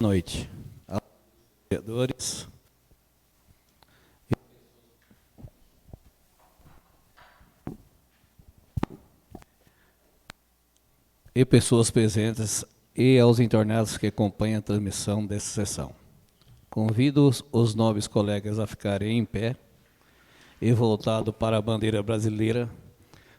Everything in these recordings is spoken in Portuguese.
noite aos vereadores e pessoas presentes e aos internados que acompanham a transmissão dessa sessão. Convido os nobres colegas a ficarem em pé e voltado para a bandeira brasileira,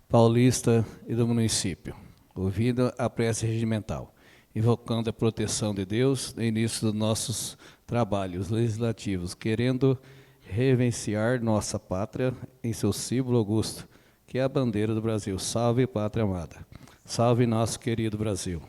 paulista e do município, ouvindo a prece regimental, invocando a proteção de Deus no início dos nossos trabalhos legislativos, querendo reverenciar nossa pátria em seu símbolo augusto, que é a bandeira do Brasil. Salve, pátria amada! Salve, nosso querido Brasil!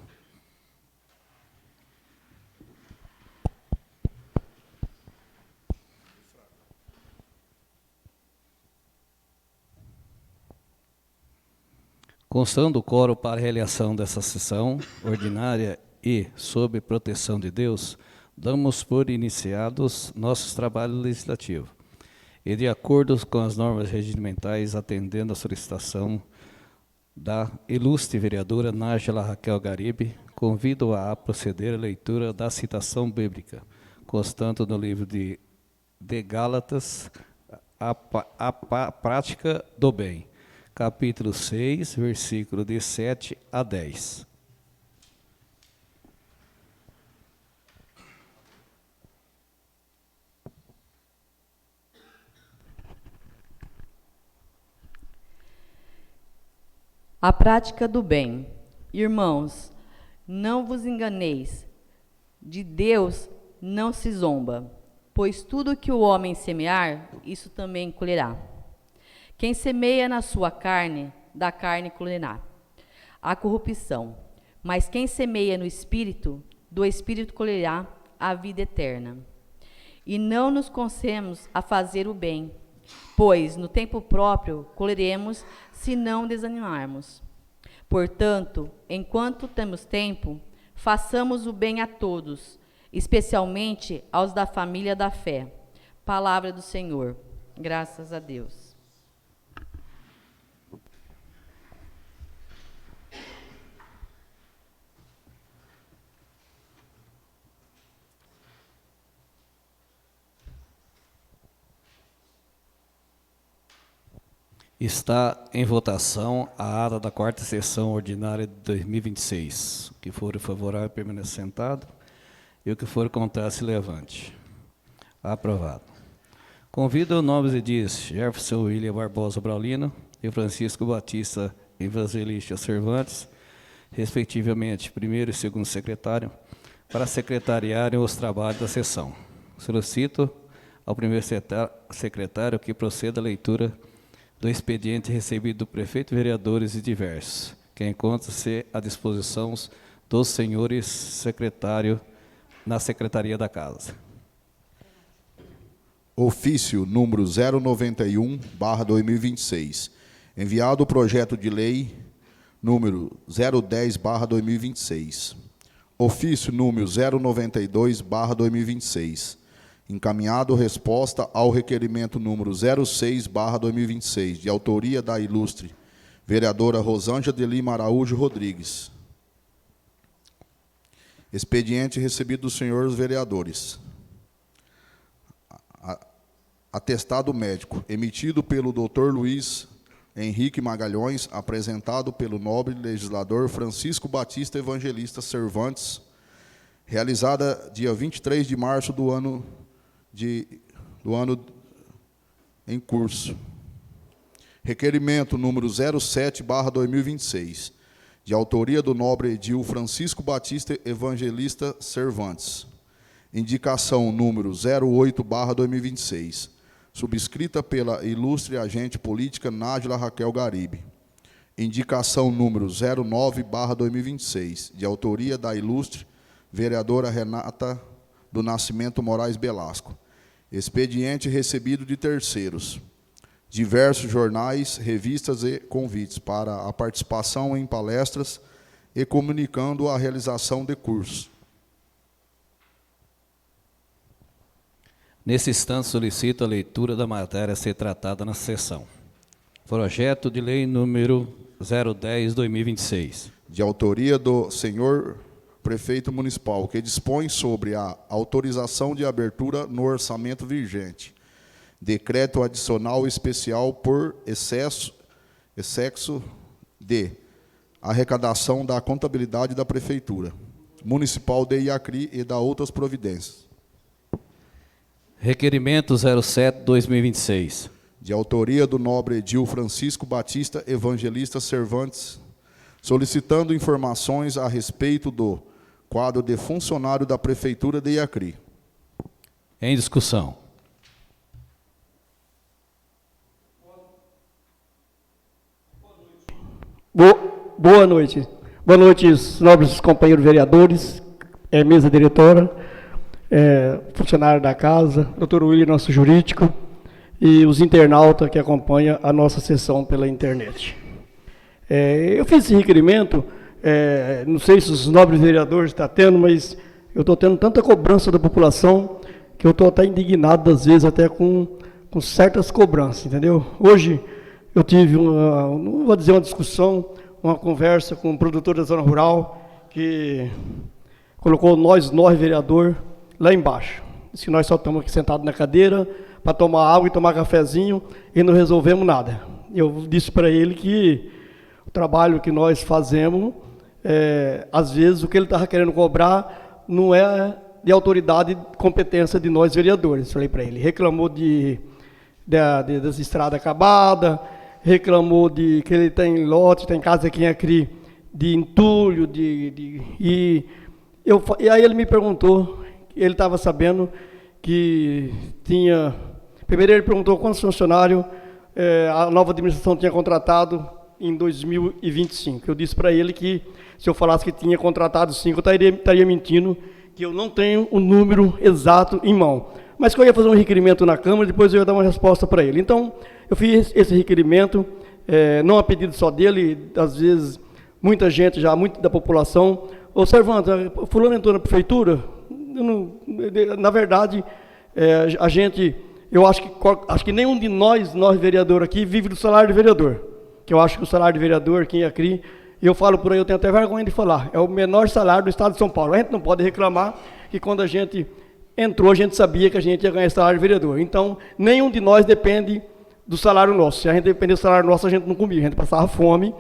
Constando o quórum para a realização dessa sessão ordinária e, sob proteção de Deus, damos por iniciados nossos trabalhos legislativos. E, de acordo com as normas regimentais, atendendo à solicitação da ilustre vereadora Nájila Raquel Garibe, convido-a a proceder à leitura da citação bíblica, constante no livro de Gálatas, a prática do bem. Capítulo 6, versículo de 7 a 10. A prática do bem. Irmãos, não vos enganeis, de Deus não se zomba, pois tudo que o homem semear, isso também colherá. Quem semeia na sua carne, da carne colherá a corrupção. Mas quem semeia no Espírito, do Espírito colherá a vida eterna. E não nos cansemos a fazer o bem, pois no tempo próprio colheremos, se não desanimarmos. Portanto, enquanto temos tempo, façamos o bem a todos, especialmente aos da família da fé. Palavra do Senhor. Graças a Deus. Está em votação a ata da quarta sessão ordinária de 2026. O que for favorável, permaneça sentado. E o que for contrário, se levante. Aprovado. Convido o nobres edis Jefferson William Barbosa Braulino e Francisco Batista Evangelista Cervantes, respectivamente, primeiro e segundo secretário, para secretariarem os trabalhos da sessão. Solicito ao primeiro secretário que proceda à leitura do expediente recebido do prefeito, vereadores e diversos, que encontra-se à disposição dos senhores secretários na Secretaria da Casa. Ofício número 091/2026. Enviado o projeto de lei número 010/2026. Ofício número 092/2026. Encaminhado resposta ao requerimento número 06/2026, de autoria da ilustre vereadora Rosângela de Lima Araújo Rodrigues. Expediente recebido dos senhores vereadores. Atestado médico, emitido pelo Dr. Luiz Henrique Magalhães, apresentado pelo nobre legislador Francisco Batista Evangelista Cervantes, realizada dia 23 de março do ano em curso. Requerimento número 07/2026, de autoria do nobre edil Francisco Batista Evangelista Cervantes. Indicação número 08/2026, subscrita pela ilustre agente política Nájila Raquel Garibe. Indicação número 09/2026, de autoria da ilustre vereadora Renata do Nascimento Moraes Belasco. Expediente recebido de terceiros. Diversos jornais, revistas e convites para a participação em palestras e comunicando a realização de cursos. Nesse instante, solicito a leitura da matéria a ser tratada na sessão. Projeto de lei número 010/2026. De autoria do senhor prefeito municipal, que dispõe sobre a autorização de abertura no orçamento vigente. Decreto adicional especial por excesso de arrecadação da contabilidade da Prefeitura Municipal de Iacri e da outras providências. Requerimento 07/2026. De autoria do nobre edil Francisco Batista Evangelista Cervantes, solicitando informações a respeito do quadro de funcionário da Prefeitura de Iacri. Em discussão. Boa noite. Boa noite, nobres companheiros vereadores, mesa diretora, funcionário da casa, doutor William, nosso jurídico, e os internautas que acompanham a nossa sessão pela internet. Eu fiz esse requerimento, não sei se os nobres vereadores estão tendo, mas eu estou tendo tanta cobrança da população que eu estou até indignado, às vezes, até com certas cobranças, entendeu? Hoje eu tive não vou dizer uma discussão, uma conversa com um produtor da zona rural que colocou nós vereador, lá embaixo. Disse que nós só estamos aqui sentados na cadeira para tomar água e tomar cafezinho e não resolvemos nada. Eu disse para ele que o trabalho que nós fazemos, às vezes o que ele estava querendo cobrar não é de autoridade e competência de nós vereadores. Falei para ele, reclamou das estradas acabadas, reclamou de que ele tem lote, tem casa aqui em Iacri de entulho, e aí ele me perguntou, ele estava sabendo que tinha... Primeiro ele perguntou quantos funcionários a nova administração tinha contratado em 2025. Eu disse para ele que se eu falasse que tinha contratado 5, eu estaria mentindo, que eu não tenho o número exato em mão. Mas que eu ia fazer um requerimento na Câmara, depois eu ia dar uma resposta para ele. Então, eu fiz esse requerimento, não a pedido só dele, às vezes, muita gente, já muito da população, ô Cervantes, fulano entrou na prefeitura? Na verdade, eu acho que nenhum de nós vereadores aqui, vive do salário de vereador. Que eu acho que o salário de vereador aqui em Iacri, e eu falo por aí, eu tenho até vergonha de falar, é o menor salário do estado de São Paulo. A gente não pode reclamar que quando a gente entrou, a gente sabia que a gente ia ganhar salário de vereador. Então, nenhum de nós depende do salário nosso. Se a gente dependesse do salário nosso, a gente não comia, a gente passava fome.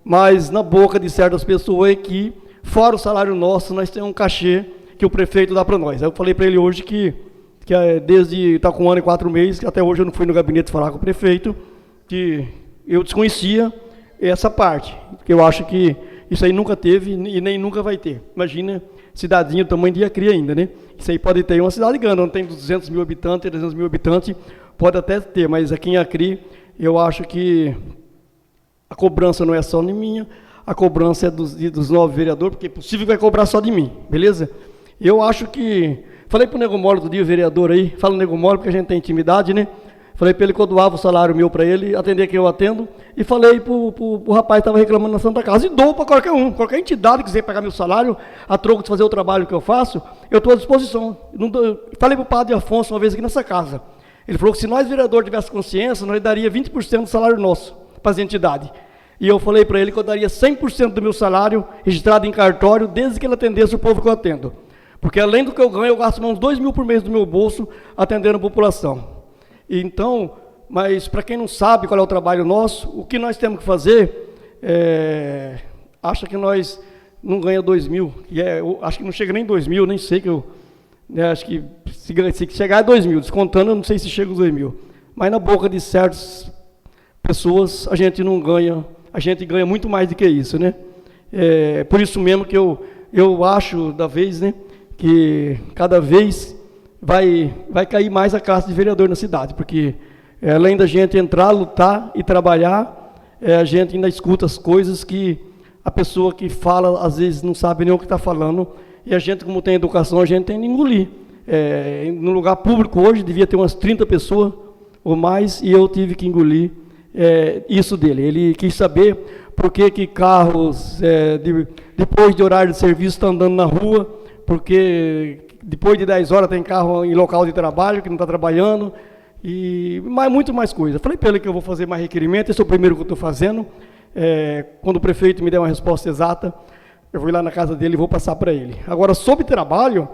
Mas na boca de certas pessoas é que, fora o salário nosso, nós temos um cachê que o prefeito dá para nós. Eu falei para ele hoje que desde está com 1 ano e 4 meses, que até hoje eu não fui no gabinete falar com o prefeito, que eu desconhecia essa parte, que eu acho que isso aí nunca teve e nem nunca vai ter. Imagina, cidadinha do tamanho de Iacri ainda, né? Isso aí pode ter uma cidade grande, não tem 200 mil habitantes, 300 mil habitantes, pode até ter, mas aqui em Iacri, eu acho que a cobrança não é só de minha, a cobrança é dos 9 vereadores, porque é possível que vai cobrar só de mim, beleza? Eu acho que... Falei para o Nego Mole outro dia, o vereador aí, fala Nego Mole porque a gente tem intimidade, né? Falei para ele que eu doava o salário meu para ele, atender quem eu atendo, e falei para o rapaz que estava reclamando na Santa Casa, e dou para qualquer um, qualquer entidade que quiser pagar meu salário, a troco de fazer o trabalho que eu faço, eu estou à disposição. Falei para o padre Afonso uma vez aqui nessa casa, ele falou que se nós vereadores tivéssemos consciência, nós daria 20% do salário nosso para as entidades. E eu falei para ele que eu daria 100% do meu salário registrado em cartório, desde que ele atendesse o povo que eu atendo. Porque além do que eu ganho, eu gasto uns 2 mil por mês do meu bolso atendendo a população. Então, mas para quem não sabe qual é o trabalho nosso, o que nós temos que fazer, acha que nós não ganhamos 2 mil, acho que não chega nem 2 mil, nem sei que eu, acho que se chegar a 2 mil, descontando, eu não sei se chega os 2 mil. Mas na boca de certas pessoas, a gente não ganha, a gente ganha muito mais do que isso, né? Por isso mesmo que eu acho, da vez, né, que cada vez vai cair mais a classe de vereador na cidade, porque além da gente entrar, lutar e trabalhar, a gente ainda escuta as coisas que a pessoa que fala, às vezes, não sabe nem o que está falando, e a gente, como tem educação, a gente tem que engolir. No lugar público hoje, devia ter umas 30 pessoas ou mais, e eu tive que engolir isso dele. Ele quis saber por que carros, depois de horário de serviço, estão andando na rua, porque depois de 10 horas tem carro em local de trabalho, que não está trabalhando, e muito mais coisa. Falei para ele que eu vou fazer mais requerimento, esse é o primeiro que eu estou fazendo. Quando o prefeito me der uma resposta exata, eu vou ir lá na casa dele e vou passar para ele. Agora, sobre trabalho,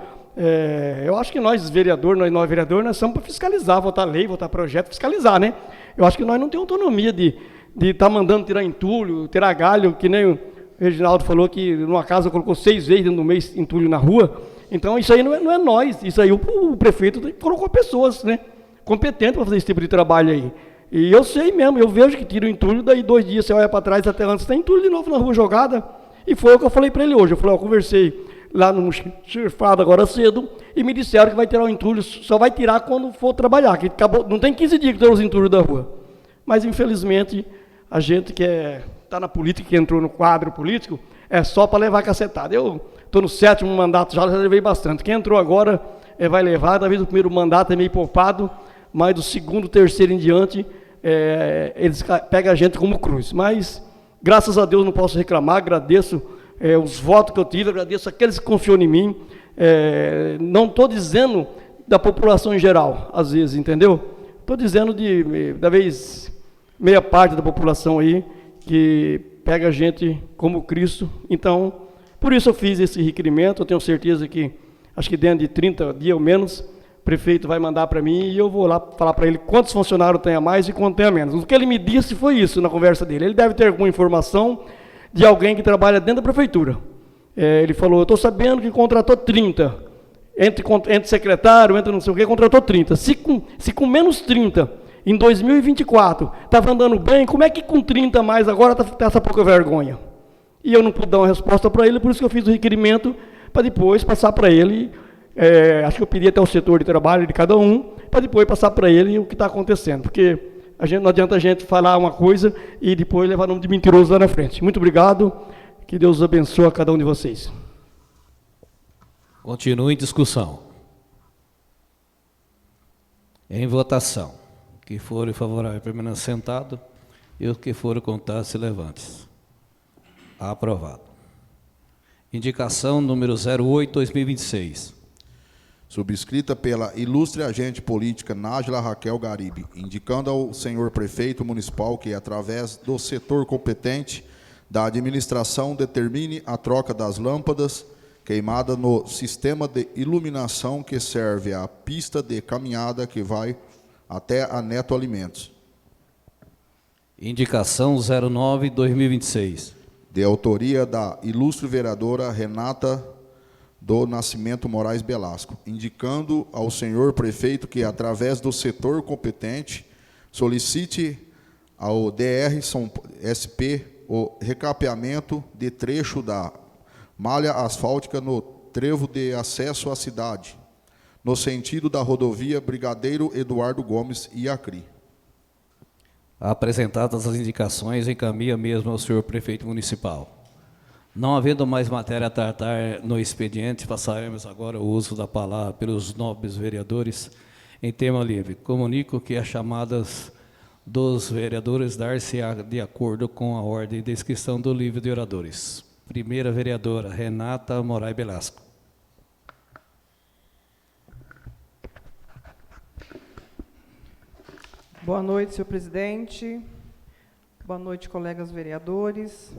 eu acho que nós vereadores, nós somos para fiscalizar, votar lei, votar projeto, fiscalizar, né? Eu acho que nós não temos autonomia de estar mandando tirar entulho, tirar galho, que nem o Reginaldo falou que numa casa colocou 6 vezes dentro do mês entulho na rua. Então, isso aí não é nós, isso aí o prefeito colocou pessoas, né, competentes para fazer esse tipo de trabalho aí. E eu sei mesmo, eu vejo que tira o entulho, daí 2 dias você olha para trás, até antes tem entulho de novo na rua jogada. E foi o que eu falei para ele hoje. Eu falei, eu conversei lá no chefado agora cedo e me disseram que vai tirar o entulho, só vai tirar quando for trabalhar, que acabou, não tem 15 dias que tirou os entulhos da rua. Mas, infelizmente, a gente que está na política, que entrou no quadro político, é só para levar cacetada. Eu estou no 7º mandato, já levei bastante. Quem entrou agora vai levar, talvez o primeiro mandato é meio poupado, mas do 2º, 3º em diante, eles pegam a gente como cruz. Mas, graças a Deus, não posso reclamar, agradeço os votos que eu tive, agradeço aqueles que confiam em mim. Não estou dizendo da população em geral, às vezes, entendeu? Estou dizendo talvez meia parte da população aí, que pega a gente como Cristo. Então, por isso eu fiz esse requerimento. Eu tenho certeza que, acho que dentro de 30 dias ou menos, o prefeito vai mandar para mim e eu vou lá falar para ele quantos funcionários tem a mais e quanto tem a menos. O que ele me disse foi isso na conversa dele. Ele deve ter alguma informação de alguém que trabalha dentro da prefeitura. Ele falou, eu estou sabendo que contratou 30. Entre secretário, entre não sei o que, contratou 30. Se com menos 30, em 2024, estava andando bem, como é que com 30 mais agora está essa pouca vergonha? E eu não pude dar uma resposta para ele, por isso que eu fiz o requerimento, para depois passar para ele, acho que eu pedi até o setor de trabalho de cada um, para depois passar para ele o que está acontecendo, porque não adianta a gente falar uma coisa e depois levar nome de mentiroso lá na frente. Muito obrigado, que Deus abençoe a cada um de vocês. Continue em discussão. Em votação. Que for favorável, permaneça sentado. E os que forem contar, se levante. Aprovado. Indicação número 08/2026. Subscrita pela ilustre agente política Nájila Raquel Garibe, indicando ao senhor prefeito municipal que, através do setor competente da administração, determine a troca das lâmpadas queimadas no sistema de iluminação que serve à pista de caminhada que vai até a Neto Alimentos. Indicação 09/2026. De autoria da ilustre vereadora Renata do Nascimento Moraes Belasco, indicando ao senhor prefeito que, através do setor competente, solicite ao DR-SP o recapeamento de trecho da malha asfáltica no trevo de acesso à cidade, no sentido da rodovia Brigadeiro Eduardo Gomes e Acri. Apresentadas as indicações, encaminha mesmo ao senhor prefeito municipal. Não havendo mais matéria a tratar no expediente, passaremos agora o uso da palavra pelos nobres vereadores em tema livre. Comunico que as chamadas dos vereadores dar-se-á de acordo com a ordem de inscrição do livro de oradores. Primeira vereadora, Renata Moraes Belasco. Boa noite, senhor presidente. Boa noite, colegas vereadores,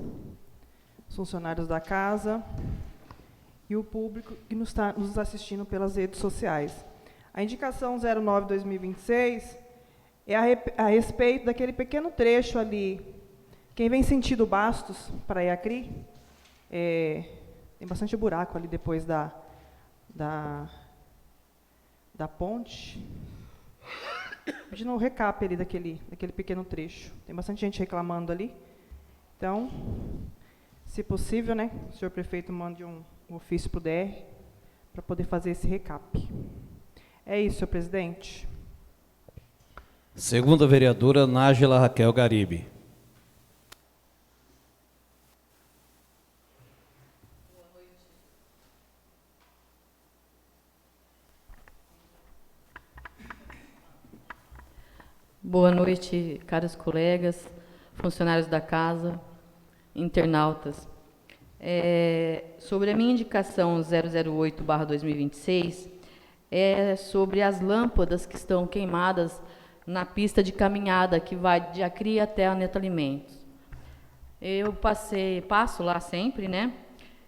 funcionários da casa e o público que nos está nos assistindo pelas redes sociais. A indicação 09/2026 é a respeito daquele pequeno trecho ali. Quem vem sentido Bastos para Iacri, tem bastante buraco ali depois da ponte. Pedindo um recap ali daquele pequeno trecho. Tem bastante gente reclamando ali. Então, se possível, né, o senhor prefeito mande um ofício para o DR para poder fazer esse recap. É isso, senhor presidente. Segunda vereadora, Nájila Raquel Garibe. Boa noite, caros colegas, funcionários da casa, internautas. Sobre a minha indicação 008/2026, é sobre as lâmpadas que estão queimadas na pista de caminhada que vai de Acri até a Neto Alimentos. Eu passo lá sempre, né?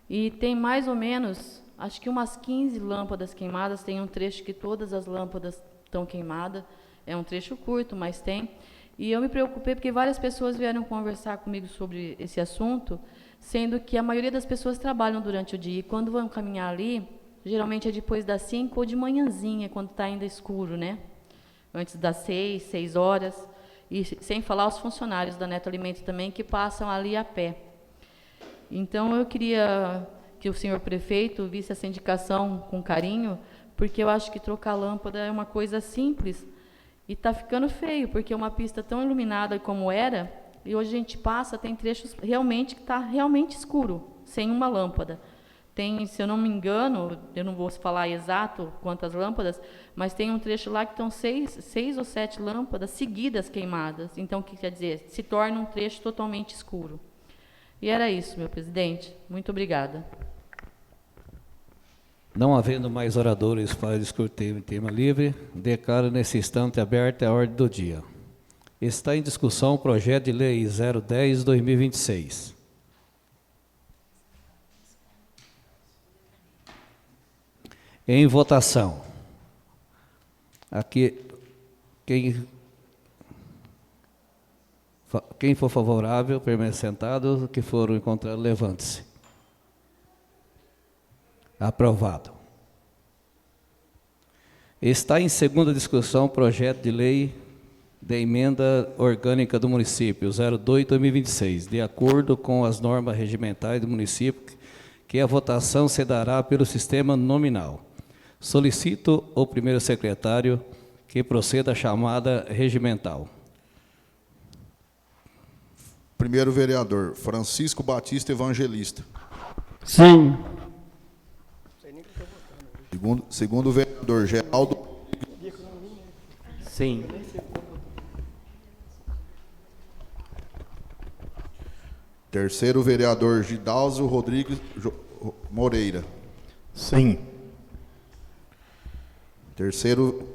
E tem mais ou menos, acho que umas 15 lâmpadas queimadas. Tem um trecho que todas as lâmpadas estão queimadas. É um trecho curto, mas tem. E eu me preocupei porque várias pessoas vieram conversar comigo sobre esse assunto, sendo que a maioria das pessoas trabalham durante o dia. E quando vão caminhar ali, geralmente é depois das 5 ou de manhãzinha, quando está ainda escuro, né? Antes das 6 horas. E sem falar os funcionários da Neto Alimento também, que passam ali a pé. Então, eu queria que o senhor prefeito visse essa indicação com carinho, porque eu acho que trocar lâmpada é uma coisa simples e está ficando feio, porque uma pista tão iluminada como era, e hoje a gente passa, tem trechos realmente que está realmente escuro, sem uma lâmpada. Tem, se eu não me engano, eu não vou falar exato quantas lâmpadas, mas tem um trecho lá que estão 6 ou 7 lâmpadas seguidas queimadas. Então, o que quer dizer? Se torna um trecho totalmente escuro. E era isso, meu presidente. Muito obrigada. Não havendo mais oradores para discutir em tema livre, declaro nesse instante aberta a ordem do dia. Está em discussão o projeto de lei 010/2026. Em votação. Aqui, quem for favorável, permaneça sentado. Que foram encontrados, levante-se. Aprovado. Está em segunda discussão o projeto de lei de emenda orgânica do município 02/2026, de acordo com as normas regimentais do município, que a votação se dará pelo sistema nominal. Solicito o primeiro secretário que proceda à chamada regimental. Primeiro vereador, Francisco Batista Evangelista. Sim. Segundo vereador, Geraldo. Sim. Terceiro vereador, Gidalzo Rodrigues Moreira. Sim.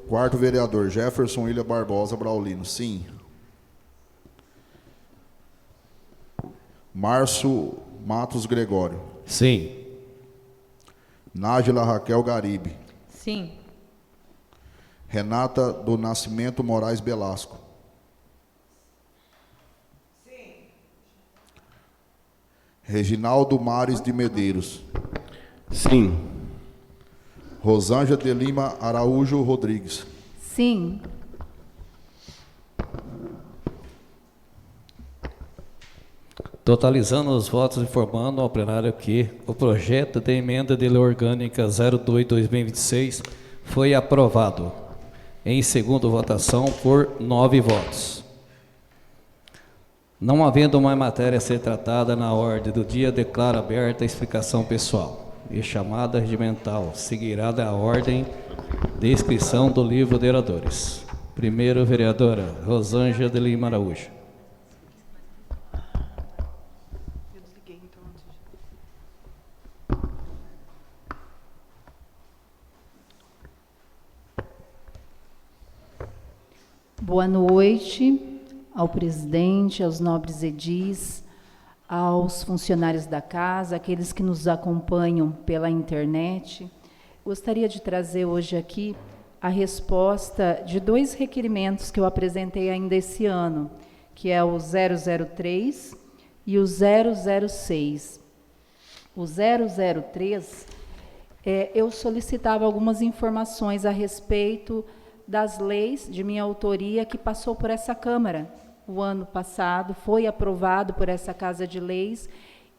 Quarto vereador, Jefferson William Barbosa Braulino. Sim. Márcio Matos Gregório. Sim. Nájila Raquel Garibe. Sim. Renata do Nascimento Moraes Belasco. Sim. Reginaldo Mares de Medeiros. Sim. Rosângela de Lima Araújo Rodrigues. Sim. Totalizando os votos, informando ao plenário que o projeto de emenda de lei orgânica 02/2026 foi aprovado em segunda votação por 9 votos. Não havendo mais matéria a ser tratada na ordem do dia, declaro aberta a explicação pessoal e chamada regimental. Seguirá da ordem de inscrição do livro de oradores. Primeiro, vereadora Rosângela de Lima Araújo. Boa noite ao presidente, aos nobres edis, aos funcionários da casa, aqueles que nos acompanham pela internet. Gostaria de trazer hoje aqui a resposta de 2 requerimentos que eu apresentei ainda esse ano, que é o 003 e o 006. O 003, eu solicitava algumas informações a respeito das leis de minha autoria que passou por essa Câmara. O ano passado foi aprovado por essa Casa de Leis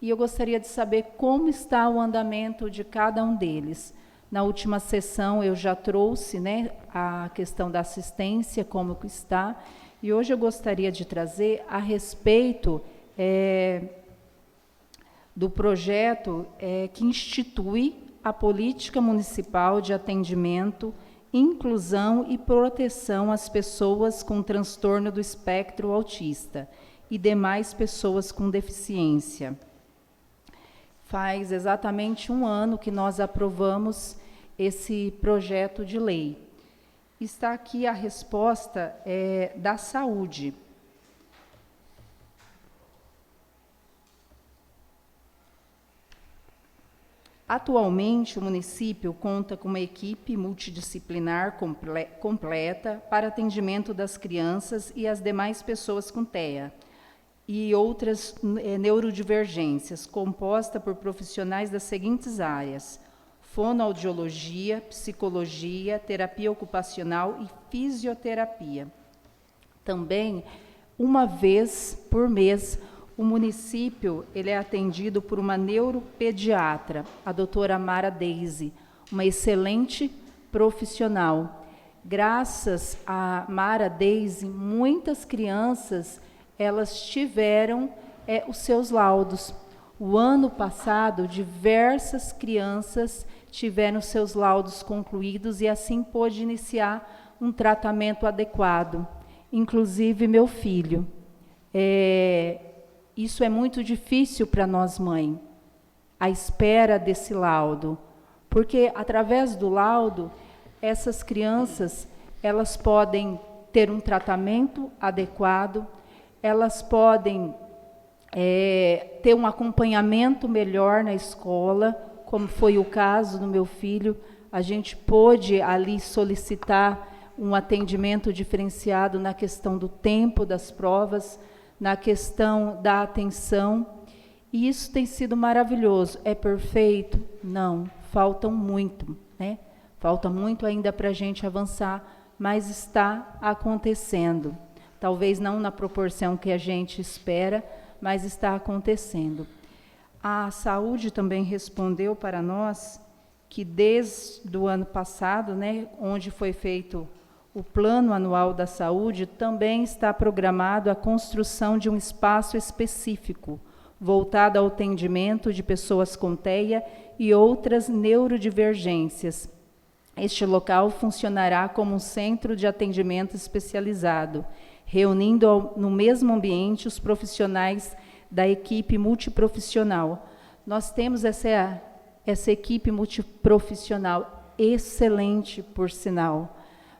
e eu gostaria de saber como está o andamento de cada um deles. Na última sessão eu já trouxe, né, a questão da assistência, como está, e hoje eu gostaria de trazer a respeito do projeto que institui a política municipal de atendimento, inclusão e proteção às pessoas com transtorno do espectro autista e demais pessoas com deficiência. Faz exatamente 1 ano que nós aprovamos esse projeto de lei. Está aqui a resposta da saúde. Atualmente, o município conta com uma equipe multidisciplinar completa para atendimento das crianças e as demais pessoas com TEA e outras neurodivergências, composta por profissionais das seguintes áreas: fonoaudiologia, psicologia, terapia ocupacional e fisioterapia. Também, uma vez por mês, o município ele é atendido por uma neuropediatra, a doutora Mara Deise, uma excelente profissional. Graças a Mara Deise, muitas crianças elas tiveram os seus laudos. O ano passado, diversas crianças tiveram seus laudos concluídos e assim pôde iniciar um tratamento adequado, inclusive meu filho. Isso é muito difícil para nós, mãe, a espera desse laudo, porque através do laudo, essas crianças, elas podem ter um tratamento adequado, elas podem ter um acompanhamento melhor na escola, como foi o caso do meu filho. A gente pôde ali solicitar um atendimento diferenciado na questão do tempo das provas, na questão da atenção, e isso tem sido maravilhoso. É perfeito? Não, faltam muito, né? Falta muito ainda para a gente avançar, mas está acontecendo. Talvez não na proporção que a gente espera, mas está acontecendo. A saúde também respondeu para nós que desde o ano passado, né, onde foi feito o Plano Anual da Saúde, também está programado a construção de um espaço específico, voltado ao atendimento de pessoas com TEA e outras neurodivergências. Este local funcionará como um centro de atendimento especializado, reunindo no mesmo ambiente os profissionais da equipe multiprofissional. Nós temos essa equipe multiprofissional excelente, por sinal,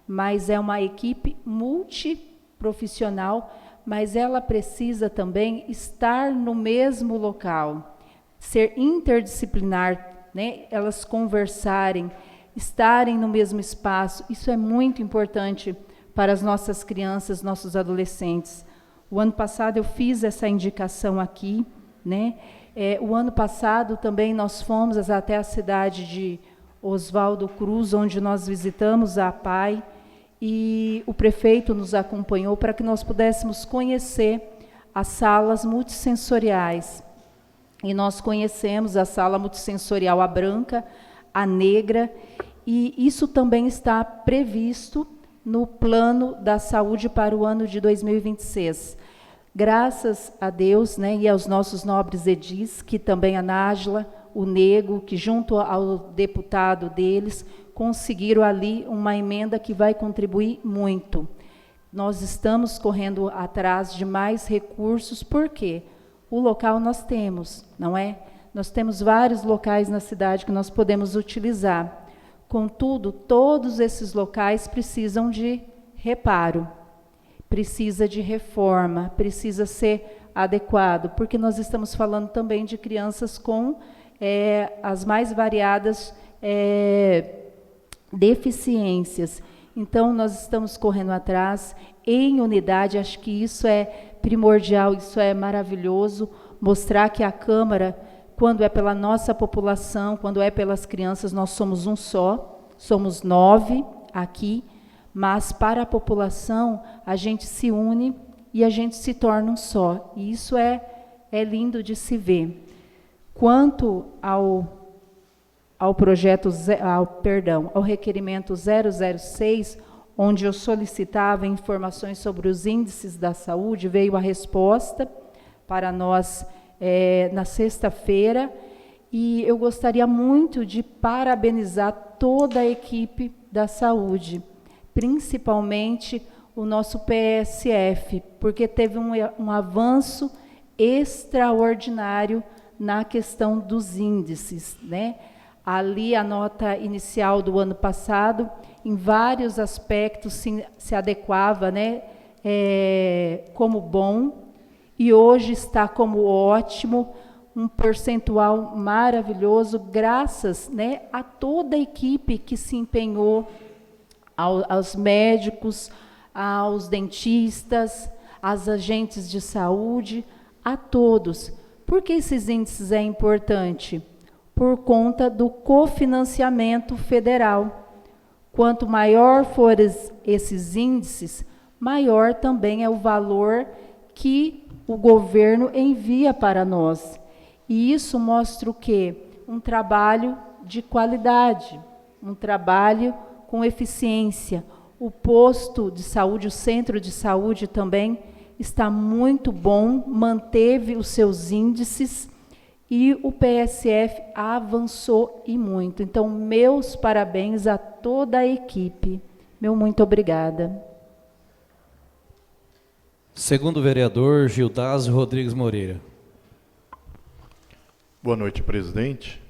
mas é uma equipe multiprofissional, mas ela precisa também estar no mesmo local, ser interdisciplinar, né? Elas conversarem, estarem no mesmo espaço. Isso é muito importante para as nossas crianças, nossos adolescentes. O ano passado eu fiz essa indicação aqui, né? O ano passado também nós fomos até a cidade de Oswaldo Cruz, onde nós visitamos a APAI, e o prefeito nos acompanhou para que nós pudéssemos conhecer as salas multissensoriais. E nós conhecemos a sala multissensorial, a branca, a negra, e isso também está previsto no Plano da Saúde para o ano de 2026. Graças a Deus, né, e aos nossos nobres edis, que também a Nájila, o Nego, que junto ao deputado deles, conseguiram ali uma emenda que vai contribuir muito. Nós estamos correndo atrás de mais recursos, porque o local nós temos, não é? Nós temos vários locais na cidade que nós podemos utilizar. Contudo, todos esses locais precisam de reparo, precisa de reforma, precisa ser adequado, porque nós estamos falando também de crianças com as mais variadas deficiências. Então, nós estamos correndo atrás em unidade. Acho que isso é primordial, isso é maravilhoso, mostrar que a Câmara, quando é pela nossa população, quando é pelas crianças, nós somos um só, somos 9 aqui, mas para a população, a gente se une e a gente se torna um só. E isso é lindo de se ver. Quanto ao requerimento 006, onde eu solicitava informações sobre os índices da saúde, veio a resposta para nós na sexta-feira, e eu gostaria muito de parabenizar toda a equipe da saúde, principalmente o nosso PSF, porque teve um avanço extraordinário na questão dos índices, né? Ali, a nota inicial do ano passado, em vários aspectos, se adequava, né, como bom, e hoje está como ótimo. um percentual maravilhoso, graças, né, a toda a equipe que se empenhou, aos médicos, aos dentistas, aos agentes de saúde, a todos. Por que esses índices é importante? Por conta do cofinanciamento federal. Quanto maior forem esses índices, maior também é o valor que o governo envia para nós. E isso mostra o quê? Um trabalho de qualidade, um trabalho com eficiência. O posto de saúde, o centro de saúde também está muito bom, manteve os seus índices e o PSF avançou e muito. Então, meus parabéns a toda a equipe. Meu muito obrigada. Segundo vereador Gildásio Rodrigues Moreira. Boa noite, presidente,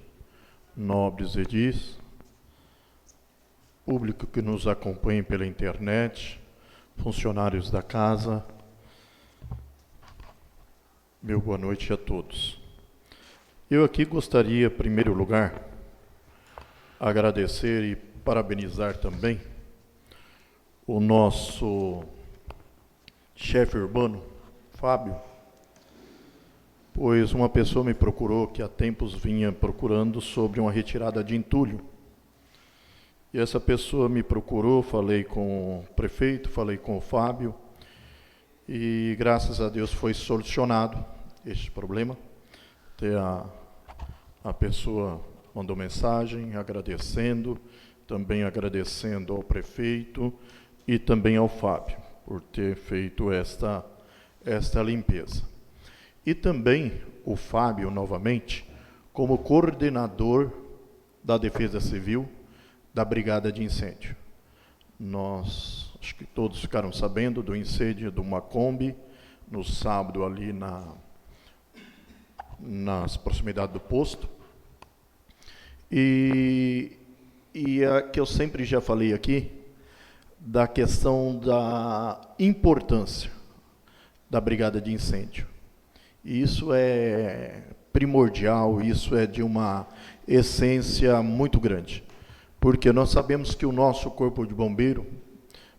nobres edis, público que nos acompanha pela internet, funcionários da casa, meu boa noite a todos. Eu aqui gostaria, em primeiro lugar, agradecer e parabenizar também o nosso chefe urbano, Fábio, pois uma pessoa me procurou que há tempos vinha procurando sobre uma retirada de entulho. E essa pessoa me procurou, falei com o prefeito, falei com o Fábio, e graças a Deus foi solucionado este problema. Até a pessoa mandou mensagem agradecendo, também agradecendo ao prefeito e também ao Fábio por ter feito esta limpeza. E também o Fábio, novamente, como coordenador da Defesa Civil da Brigada de Incêndio. Nós, acho que todos ficaram sabendo do incêndio de uma Kombi, no sábado ali nas proximidades do posto. E a que eu sempre já falei aqui, da questão da importância da Brigada de Incêndio. E isso é primordial, isso é de uma essência muito grande. Porque nós sabemos que o nosso corpo de bombeiro,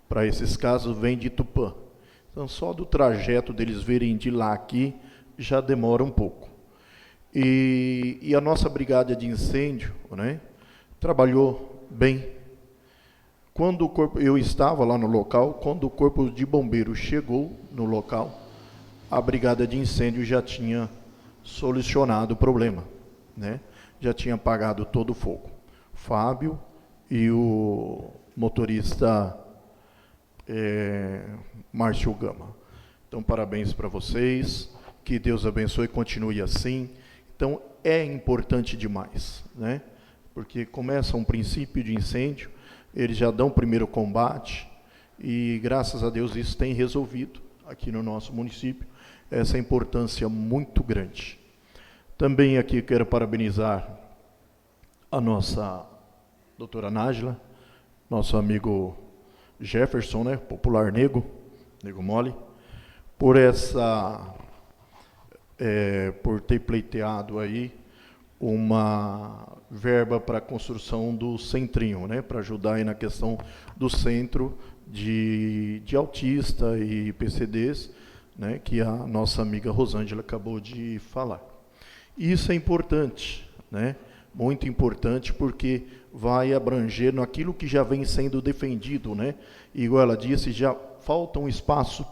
para esses casos, vem de Tupã. Então, só do trajeto deles virem de lá aqui, já demora um pouco. E a nossa brigada de incêndio, né, trabalhou bem. Quando eu estava lá no local, quando o corpo de bombeiro chegou no local, a brigada de incêndio já tinha solucionado o problema, né? Já tinha apagado todo o fogo. Fábio e o motorista Márcio Gama. Então, parabéns para vocês, que Deus abençoe e continue assim. Então, é importante demais, né? Porque começa um princípio de incêndio, eles já dão o primeiro combate, e graças a Deus isso tem resolvido aqui no nosso município, essa importância muito grande. Também aqui quero parabenizar a nossa doutora Nájila, nosso amigo Jefferson, né, popular Nego Mole, por por ter pleiteado aí uma verba para a construção do centrinho, né, para ajudar aí na questão do centro de autista e PCDs, né, que a nossa amiga Rosângela acabou de falar. Isso é importante, né, muito importante, porque vai abranger naquilo que já vem sendo defendido, né, igual ela disse, já falta um espaço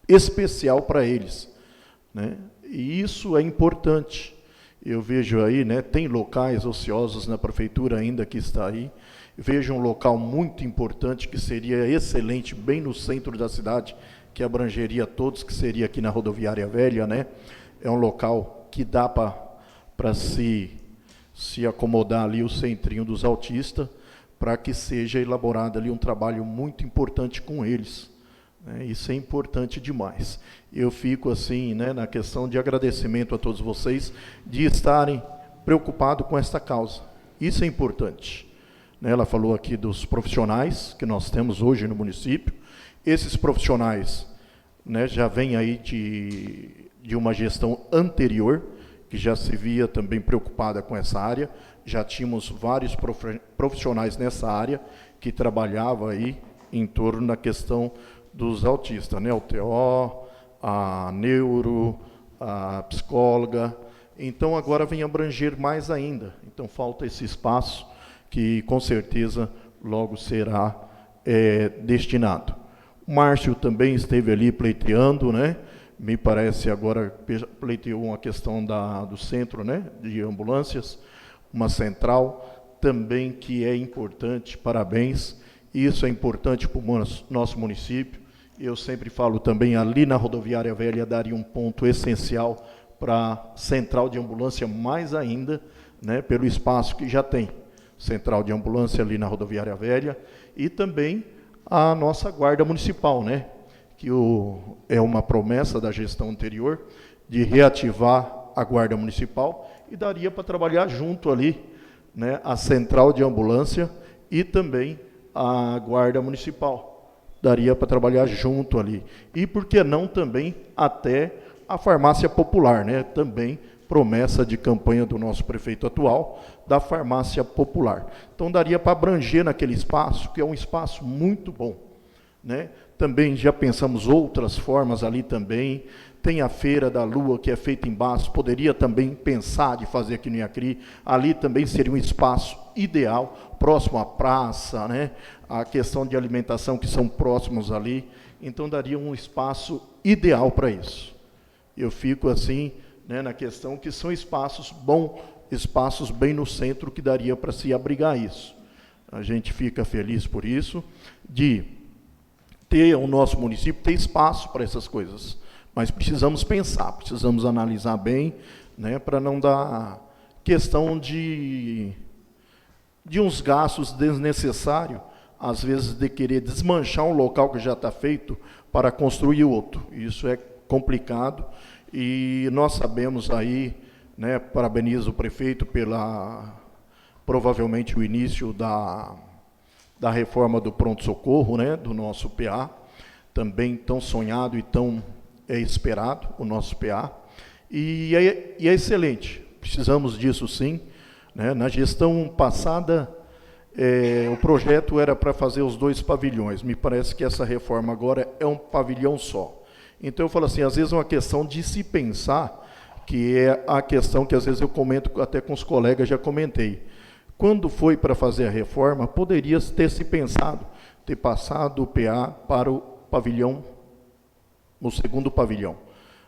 especial para eles, né, e isso é importante. Eu vejo aí, né, tem locais ociosos na prefeitura ainda que está aí. Vejo um local muito importante que seria excelente, bem no centro da cidade, que abrangeria todos, que seria aqui na Rodoviária Velha, né? É um local que dá para se acomodar ali o centrinho dos autistas, para que seja elaborado ali um trabalho muito importante com eles, né? Isso é importante demais. Eu fico assim, né, na questão de agradecimento a todos vocês, de estarem preocupados com esta causa. Isso é importante. Né? Ela falou aqui dos profissionais que nós temos hoje no município. Esses profissionais, né, já vêm aí de uma gestão anterior, que já se via também preocupada com essa área. Já tínhamos vários profissionais nessa área que trabalhavam aí em torno da questão dos autistas, né? O TO, a neuro, a psicóloga. Então, agora vem abranger mais ainda. Então, falta esse espaço que, com certeza, logo será destinado. O Márcio também esteve ali pleiteando, né? Me parece agora pleiteou uma questão do centro, né? De ambulâncias, uma central também que é importante, parabéns. Isso é importante para o nosso município. Eu sempre falo também, ali na Rodoviária Velha, daria um ponto essencial para a central de ambulância, mais ainda, né, pelo espaço que já tem. Central de ambulância ali na Rodoviária Velha, e também a nossa guarda municipal, né, que é uma promessa da gestão anterior, de reativar a guarda municipal, e daria para trabalhar junto ali, né, a central de ambulância e também a guarda municipal. Daria para trabalhar junto ali. E por que não também até a farmácia popular, né? Também promessa de campanha do nosso prefeito atual, da farmácia popular. Então daria para abranger naquele espaço, que é um espaço muito bom, né? Também já pensamos outras formas ali também. Tem a Feira da Lua, que é feita em Bastos, poderia também pensar de fazer aqui no Iacri. Ali também seria um espaço ideal, próximo à praça, né? A questão de alimentação, que são próximos ali. Então, daria um espaço ideal para isso. Eu fico assim, né, na questão que são espaços bons, espaços bem no centro, que daria para se abrigar isso. A gente fica feliz por isso, de ter o nosso município, ter espaço para essas coisas. Mas precisamos pensar, precisamos analisar bem, né, para não dar questão de uns gastos desnecessários, às vezes de querer desmanchar um local que já está feito para construir outro. Isso é complicado, e nós sabemos aí, né, parabenizo o prefeito provavelmente o início da reforma do pronto-socorro, né, do nosso PA, também tão sonhado e tão esperado, o nosso PA, e é excelente, precisamos disso sim, né? Na gestão passada, o projeto era para fazer os 2 pavilhões, me parece que essa reforma agora é um pavilhão só. Então eu falo assim, às vezes é uma questão de se pensar, que é a questão que às vezes eu comento até com os colegas, já comentei. Quando foi para fazer a reforma, poderia ter se pensado, ter passado o PA para o pavilhão, no segundo pavilhão,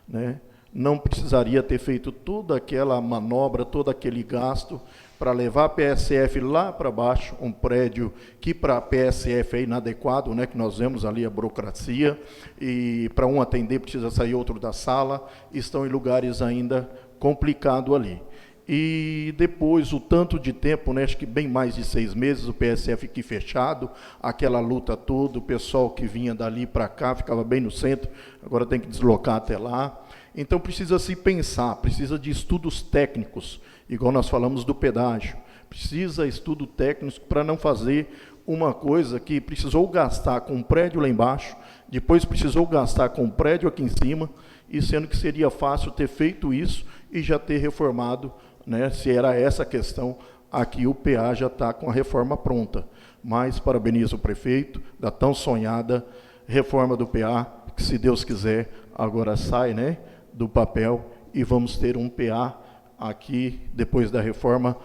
né? Não precisaria ter feito toda aquela manobra, todo aquele gasto para levar a PSF lá para baixo, um prédio que para a PSF é inadequado, né, que nós vemos ali a burocracia, e para um atender precisa sair outro da sala, estão em lugares ainda complicados ali. E depois, o tanto de tempo, né, acho que bem mais de 6 meses, o PSF aqui fechado, aquela luta toda, o pessoal que vinha dali para cá, ficava bem no centro, agora tem que deslocar até lá. Então, precisa se pensar, precisa de estudos técnicos, igual nós falamos do pedágio. Precisa de estudo técnico para não fazer uma coisa que precisou gastar com um prédio lá embaixo, depois precisou gastar com um prédio aqui em cima, e sendo que seria fácil ter feito isso e já ter reformado, né, se era essa a questão, aqui o PA já está com a reforma pronta. Mas parabenizo o prefeito da tão sonhada reforma do PA, que, se Deus quiser, agora sai, né, do papel, e vamos ter um PA aqui, depois da reforma,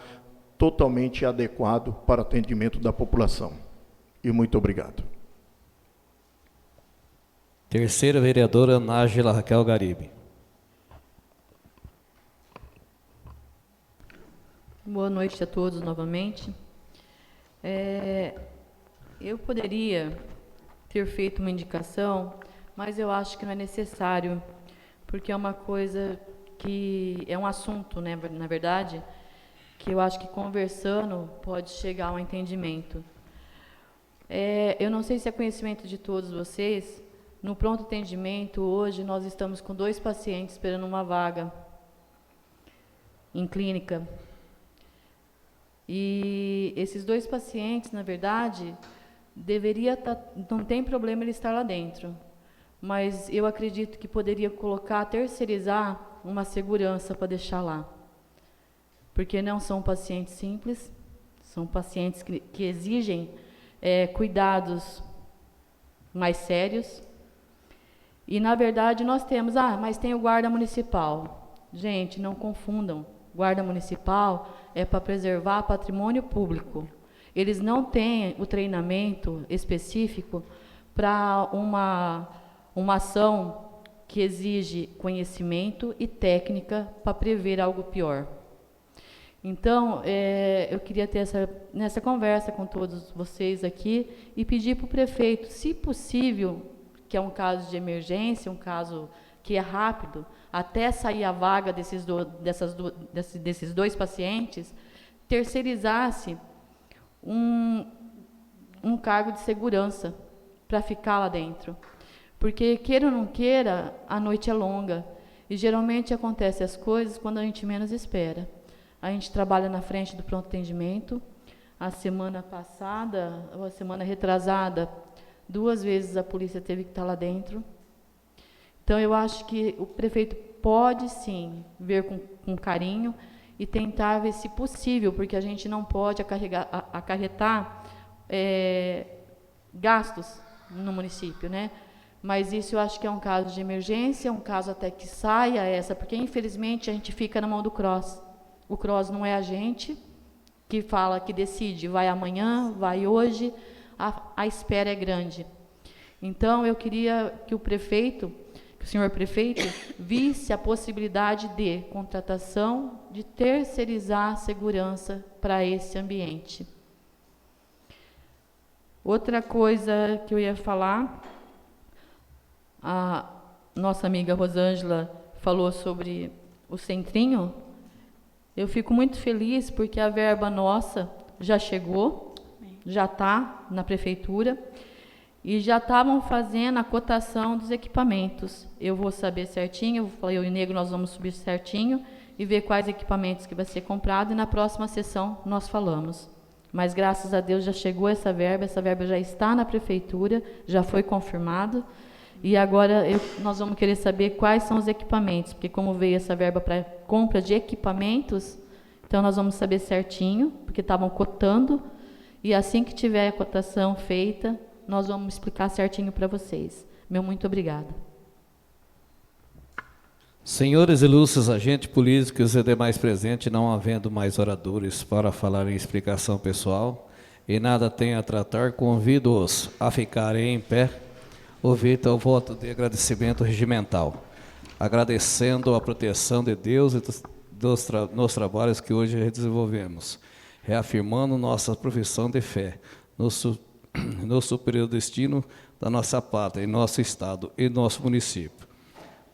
totalmente adequado para atendimento da população. E muito obrigado. Terceira vereadora, Nájila Raquel Garibe. Boa noite a todos novamente. Eu poderia ter feito uma indicação, mas eu acho que não é necessário, porque é uma coisa que é um assunto, né, na verdade, que eu acho que conversando pode chegar a um entendimento. Eu não sei se é conhecimento de todos vocês, no pronto atendimento, hoje, nós estamos com 2 pacientes esperando uma vaga em clínica. E esses 2 pacientes, na verdade, não tem problema ele estar lá dentro. Mas eu acredito que poderia terceirizar uma segurança para deixar lá. Porque não são pacientes simples, são pacientes que exigem cuidados mais sérios. E, na verdade, nós temos, mas tem o guarda municipal. Gente, não confundam. Guarda municipal é para preservar patrimônio público. Eles não têm o treinamento específico para uma ação que exige conhecimento e técnica para prever algo pior. Então, eu queria ter nessa conversa com todos vocês aqui e pedir para o prefeito, se possível, que é um caso de emergência, um caso que é rápido, até sair a vaga desses dois pacientes, terceirizasse um cargo de segurança para ficar lá dentro. Porque, queira ou não queira, a noite é longa. E, geralmente, acontecem as coisas quando a gente menos espera. A gente trabalha na frente do pronto atendimento. A semana passada, ou a semana retrasada, 2 vezes a polícia teve que estar lá dentro. Então, eu acho que o prefeito pode, sim, ver com carinho e tentar ver se possível, porque a gente não pode acarretar gastos no município, né? Mas isso eu acho que é um caso de emergência, um caso até que saia porque infelizmente a gente fica na mão do CROSS. O CROSS não é a gente que fala, que decide, vai amanhã, vai hoje, a espera é grande. Então, eu queria que o senhor prefeito, visse a possibilidade de contratação, de terceirizar a segurança para esse ambiente. Outra coisa que eu ia falar, a nossa amiga Rosângela falou sobre o centrinho. Eu fico muito feliz porque a verba nossa já chegou, já está na prefeitura, e já estavam fazendo a cotação dos equipamentos. Eu vou saber certinho, eu e o Negro, nós vamos subir certinho e ver quais equipamentos que vai ser comprado, e na próxima sessão nós falamos. Mas, graças a Deus, já chegou essa verba já está na prefeitura, já foi confirmado, e agora nós vamos querer saber quais são os equipamentos, porque como veio essa verba para compra de equipamentos, então nós vamos saber certinho, porque estavam cotando, e assim que tiver a cotação feita, nós vamos explicar certinho para vocês. Meu muito obrigada. Senhores ilustres agentes políticos e demais presentes, não havendo mais oradores para falar em explicação pessoal e nada tem a tratar, convido-os a ficarem em pé, ouvido o voto de agradecimento regimental, agradecendo a proteção de Deus e nos trabalhos que hoje desenvolvemos, reafirmando nossa profissão de fé no superior destino da nossa pátria, em nosso estado e nosso município,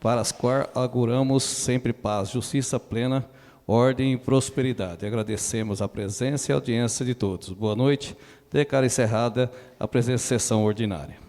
para as quais auguramos sempre paz, justiça plena, ordem e prosperidade. Agradecemos a presença e a audiência de todos. Boa noite. Declaro encerrada a presente sessão ordinária.